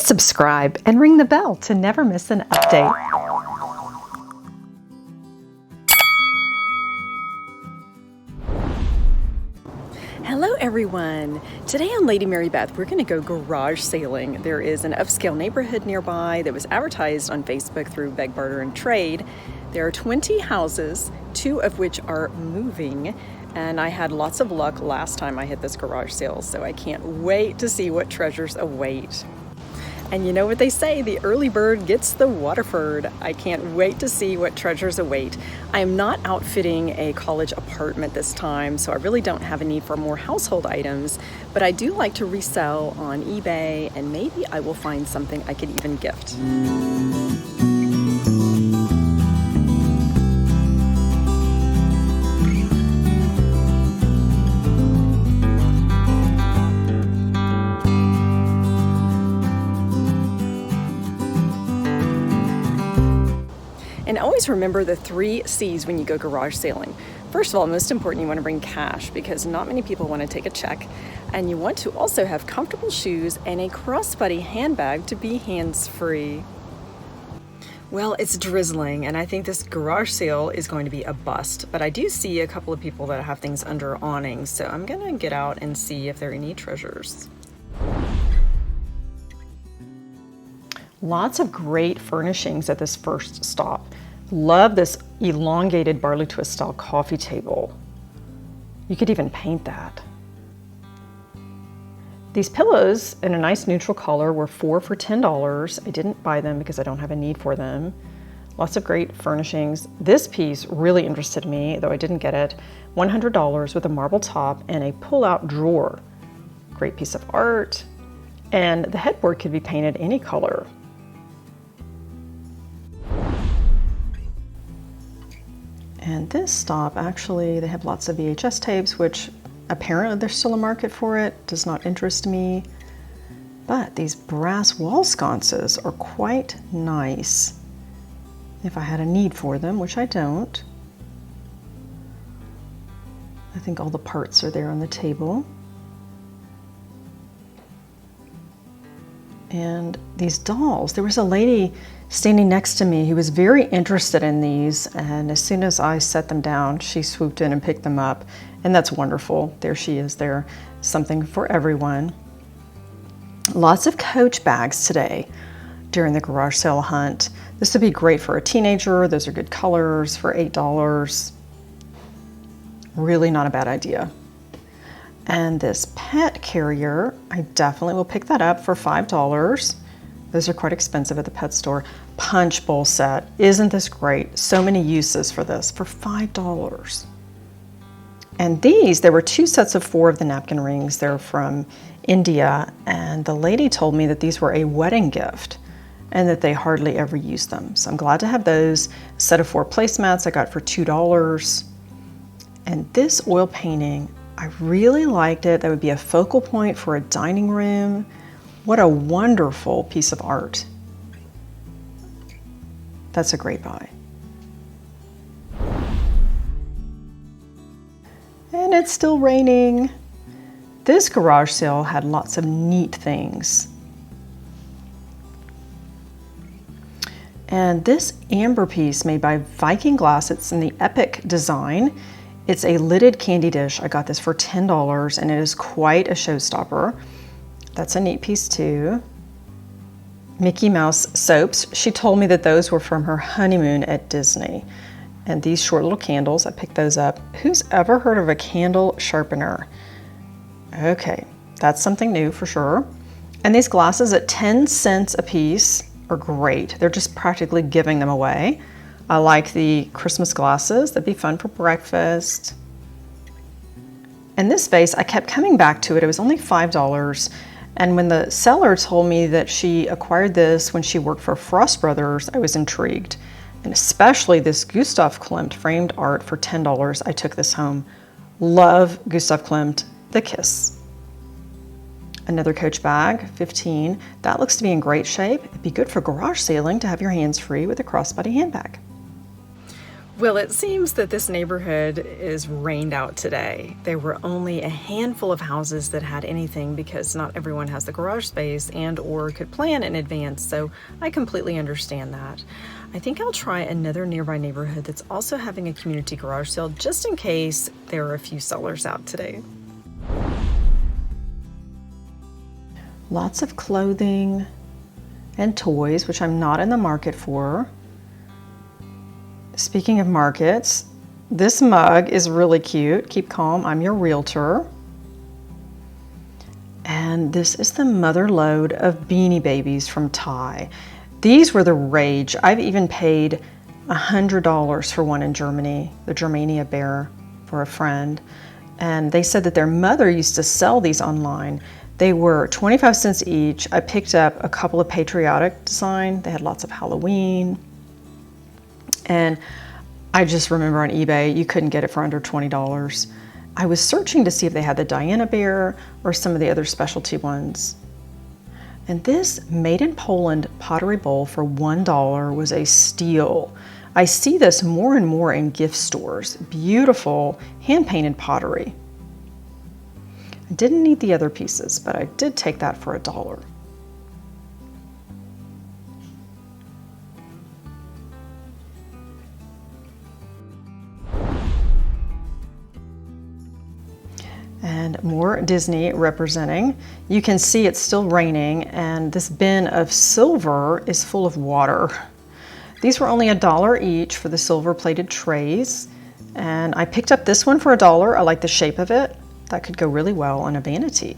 subscribe, and ring the bell to never miss an update. Hello everyone! Today on Lady Mary Beth, we're going to go garage sailing. There is an upscale neighborhood nearby that was advertised on Facebook through Beg, Barter, and Trade. There are 20 houses, 2 of which are moving, and I had lots of luck last time I hit this garage sale, so I can't wait to see what treasures await. And you know what they say, the early bird gets the Waterford. I can't wait to see what treasures await. I am not outfitting a college apartment this time, so I really don't have a need for more household items, but I do like to resell on eBay, and maybe I will find something I could even gift. And always remember the 3 C's when you go garage sailing. First of all, most important, you want to bring cash because not many people want to take a check. And you want to also have comfortable shoes and a crossbody handbag to be hands-free. Well, it's drizzling and I think this garage sale is going to be a bust, but I do see a couple of people that have things under awnings, so I'm gonna get out and see if there are any treasures. Lots of great furnishings at this first stop. Love this elongated barley twist style coffee table. You could even paint that. These pillows in a nice neutral color were 4 for $10. I didn't buy them because I don't have a need for them. Lots of great furnishings. This piece really interested me, though I didn't get it. $100 with a marble top and a pull-out drawer. Great piece of art. And the headboard could be painted any color. And this stop, actually, they have lots of VHS tapes, which apparently there's still a market for it. Does not interest me. But these brass wall sconces are quite nice if I had a need for them, which I don't. I think all the parts are there on the table. And these dolls, there was a lady standing next to me who was very interested in these, and as soon as I set them down, she swooped in and picked them up, and that's wonderful. There she is there, something for everyone. Lots of Coach bags today during the garage sale hunt. This would be great for a teenager. Those are good colors for $8. Really not a bad idea. And this pet carrier, I definitely will pick that up for $5. Those are quite expensive at the pet store. Punch bowl set. Isn't this great? So many uses for this for $5. And these, there were 2 sets of 4 of the napkin rings. They're from India, and the lady told me that these were a wedding gift and that they hardly ever use them. So I'm glad to have those. A set of 4 placemats I got for $2. And this oil painting, I really liked it. That would be a focal point for a dining room. What a wonderful piece of art. That's a great buy. And it's still raining. This garage sale had lots of neat things. And this amber piece made by Viking Glass, it's in the Epic design. It's a lidded candy dish. I got this for $10 and it is quite a showstopper. That's a neat piece too. Mickey Mouse soaps. She told me that those were from her honeymoon at Disney. And these short little candles, I picked those up. Who's ever heard of a candle sharpener? Okay, that's something new for sure. And these glasses at 10 cents a piece are great. They're just practically giving them away. I like the Christmas glasses. That'd be fun for breakfast. And this vase, I kept coming back to it. It was only $5. And when the seller told me that she acquired this when she worked for Frost Brothers, I was intrigued. And especially this Gustav Klimt framed art for $10. I took this home. Love Gustav Klimt, the kiss. Another Coach bag, $15. That looks to be in great shape. It'd be good for garage sailing to have your hands free with a crossbody handbag. Well, it seems that this neighborhood is rained out today. There were only a handful of houses that had anything because not everyone has the garage space and or could plan in advance, so I completely understand that. I think I'll try another nearby neighborhood that's also having a community garage sale just in case there are a few sellers out today. Lots of clothing and toys, which I'm not in the market for. Speaking of markets, this mug is really cute. Keep calm, I'm your realtor. And this is the mother lode of Beanie Babies from Thai. These were the rage. I've even paid $100 for one in Germany, the Germania bear, for a friend. And they said that their mother used to sell these online. They were 25 cents each. I picked up a couple of patriotic design. They had lots of Halloween. And I just remember on eBay, you couldn't get it for under $20. I was searching to see if they had the Diana bear or some of the other specialty ones. And this made in Poland pottery bowl for $1 was a steal. I see this more and more in gift stores. Beautiful hand-painted pottery. I didn't need the other pieces, but I did take that for $1. And more Disney representing. You can see it's still raining and this bin of silver is full of water. These were only $1 each for the silver plated trays. And I picked up this one for $1. I like the shape of it. That could go really well on a vanity.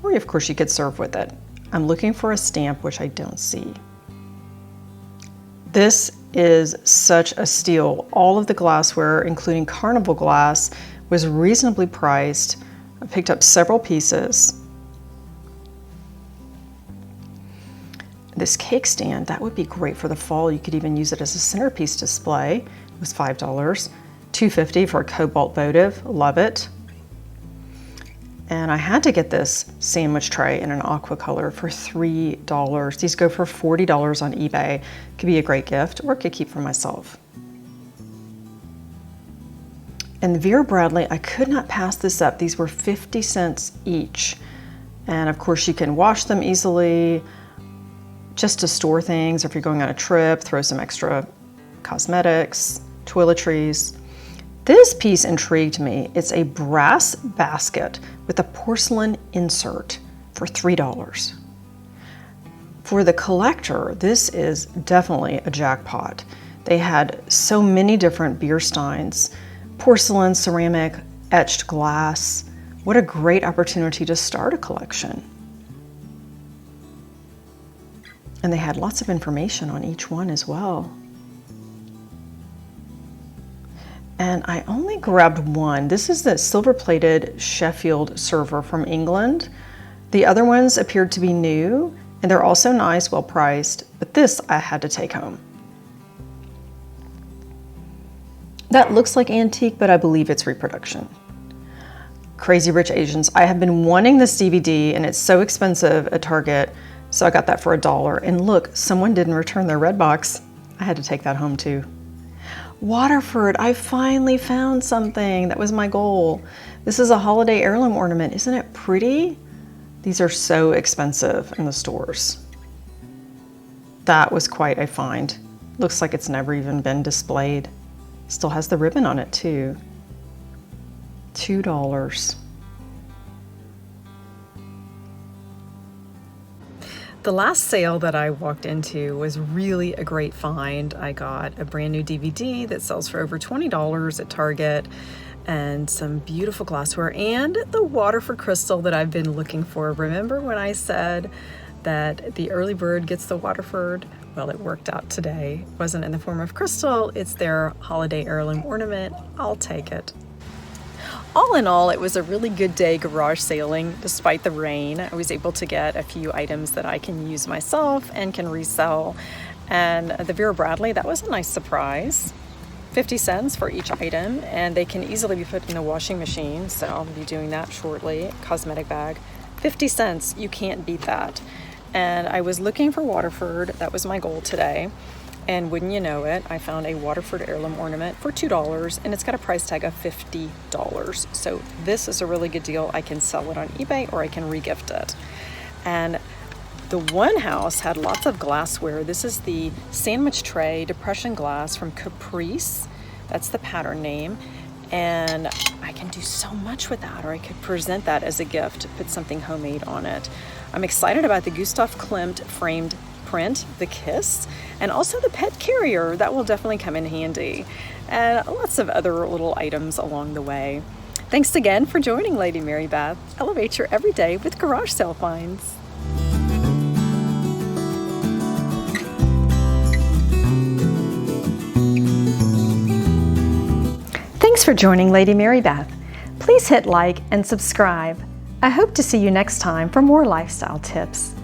Or of course you could serve with it. I'm looking for a stamp, which I don't see. This is such a steal. All of the glassware, including carnival glass, was reasonably priced. I picked up several pieces. This cake stand, that would be great for the fall. You could even use it as a centerpiece display. It was $5. $2.50 for a cobalt votive, love it. And I had to get this sandwich tray in an aqua color for $3. These go for $40 on eBay. Could be a great gift or could keep for myself. And the Vera Bradley, I could not pass this up. These were 50 cents each. And of course you can wash them easily just to store things. If you're going on a trip, throw some extra cosmetics, toiletries. This piece intrigued me. It's a brass basket with a porcelain insert for $3. For the collector, this is definitely a jackpot. They had so many different beer steins, porcelain, ceramic, etched glass. What a great opportunity to start a collection. And they had lots of information on each one as well. And I only grabbed one. This is the silver-plated Sheffield server from England. The other ones appeared to be new, and they're also nice, well-priced, but this I had to take home. That looks like antique, but I believe it's reproduction. Crazy Rich Asians. I have been wanting this DVD, and it's so expensive at Target, so I got that for $1. And look, someone didn't return their red box. I had to take that home too. Waterford, I finally found something. That was my goal. This is a holiday heirloom ornament. Isn't it pretty? These are so expensive in the stores. That was quite a find. Looks like it's never even been displayed. Still has the ribbon on it too. $2. The last sale that I walked into was really a great find. I got a brand new DVD that sells for over $20 at Target and some beautiful glassware and the Waterford crystal that I've been looking for. Remember when I said that the early bird gets the Waterford? Well, it worked out today. It wasn't in the form of crystal, it's their holiday heirloom ornament. I'll take it. All in all, it was a really good day garage sailing despite the rain. I was able to get a few items that I can use myself and can resell. And the Vera Bradley, that was a nice surprise. 50 cents for each item, and they can easily be put in a washing machine, so I'll be doing that shortly. Cosmetic bag, 50 cents, you can't beat that. And I was looking for Waterford, that was my goal today. And wouldn't you know it, I found a Waterford Heirloom ornament for $2, and it's got a price tag of $50. So this is a really good deal. I can sell it on eBay or I can regift it. And the one house had lots of glassware. This is the sandwich tray depression glass from Caprice. That's the pattern name. And I can do so much with that, or I could present that as a gift, put something homemade on it. I'm excited about the Gustav Klimt framed print, the kiss, and also the pet carrier. That will definitely come in handy, and lots of other little items along the way. Thanks again for joining Lady Mary Beth. Elevate your everyday with garage sale finds. Thanks for joining Lady Mary Beth. Please hit like and subscribe. I hope to see you next time for more lifestyle tips.